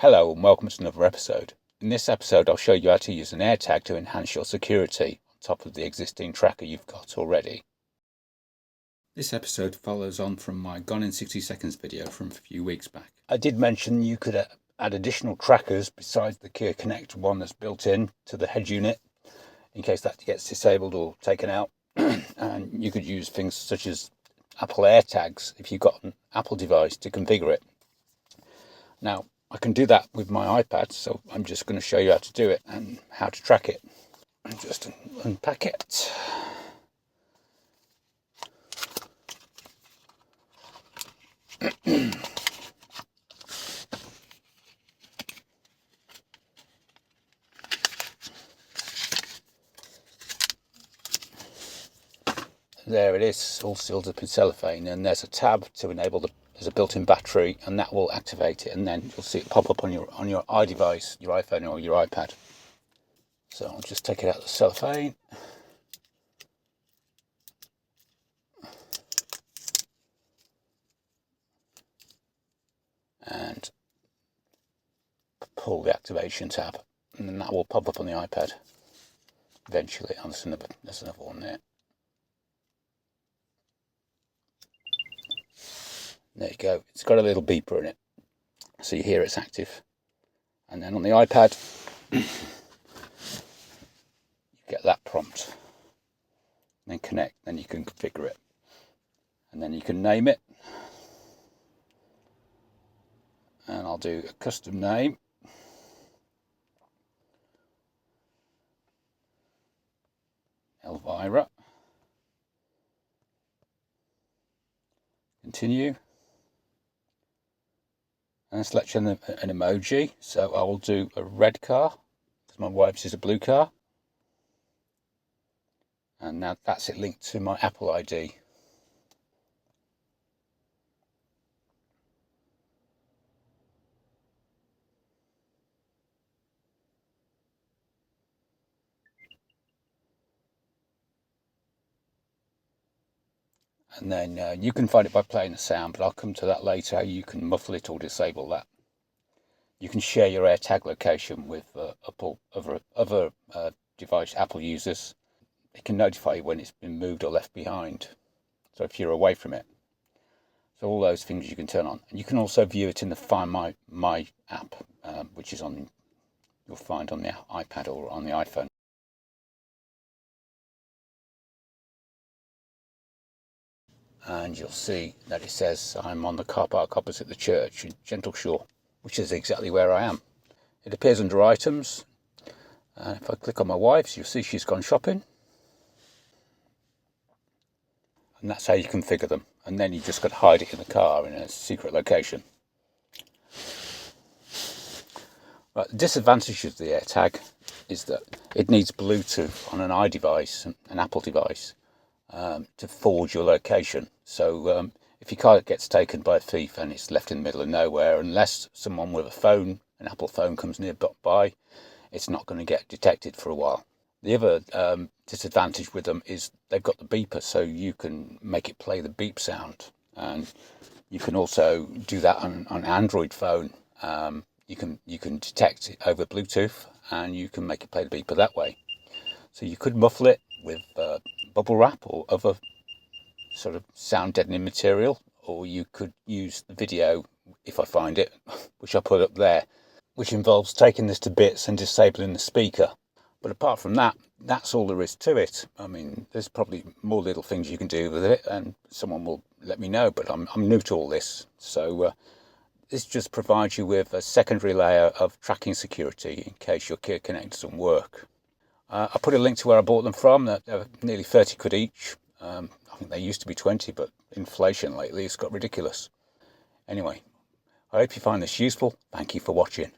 Hello and welcome to another episode. In this episode I'll show you how to use an AirTag to enhance your security on top of the existing tracker you've got already. This episode follows on from my Gone in 60 Seconds video from a few weeks back. I did mention you could add additional trackers besides the Kia Connect one that's built in to the head unit in case that gets disabled or taken out. And you could use things such as Apple Airtags if you've got an Apple device to configure it. Now, I can do that with my iPad, so I'm just going to show you how to do it and how to track it. And just unpack it. There it is, all sealed up in cellophane, and there's a tab to enable there's a built-in battery, and that will activate it, and then you'll see it pop up on your iDevice, your iPhone or your iPad. So I'll just take it out of the cellophane. And pull the activation tab, and then that will pop up on the iPad eventually. Oh, there's another one there. There you go, it's got a little beeper in it, so you hear it's active. And then on the iPad, you get that prompt. Then connect, then you can configure it. And then you can name it. And I'll do a custom name. Elvira. Continue. And select an emoji, so I will do a red car because my wife's is a blue car, and now that's it linked to my Apple ID. And then you can find it by playing the sound, but I'll come to that later, how you can muffle it or disable that. You can share your AirTag location with other device Apple users. It can notify you when it's been moved or left behind, so if you're away from it. So all those things you can turn on. And you can also view it in the Find My app, which is you'll find on the iPad or on the iPhone. And you'll see that it says I'm on the car park opposite the church in Gentleshore, which is exactly where I am. It appears under items, and if I click on my wife's, you'll see she's gone shopping. And that's how you configure them. And then you just got to hide it in the car in a secret location. Right, the disadvantage of the AirTag is that it needs Bluetooth on an iDevice, an Apple device, to forward your location. So if your car gets taken by a thief and it's left in the middle of nowhere, unless someone with an Apple phone comes nearby, it's not going to get detected for a while. The other disadvantage with them is they've got the beeper, so you can make it play the beep sound, and you can also do that on an Android phone. You can detect it over Bluetooth, and you can make it play the beeper that way. So you could muffle it with bubble wrap or other sort of sound deadening material, or you could use the video, if I find it, which I put up there, which involves taking this to bits and disabling the speaker. But apart from that, that's all there is to it. I mean, there's probably more little things you can do with it, and someone will let me know, but I'm new to all this. So this just provides you with a secondary layer of tracking security in case your Kia Connect doesn't work. I put a link to where I bought them from. They're nearly 30 quid each. I think they used to be 20, but inflation lately has got ridiculous. Anyway, I hope you find this useful. Thank you for watching.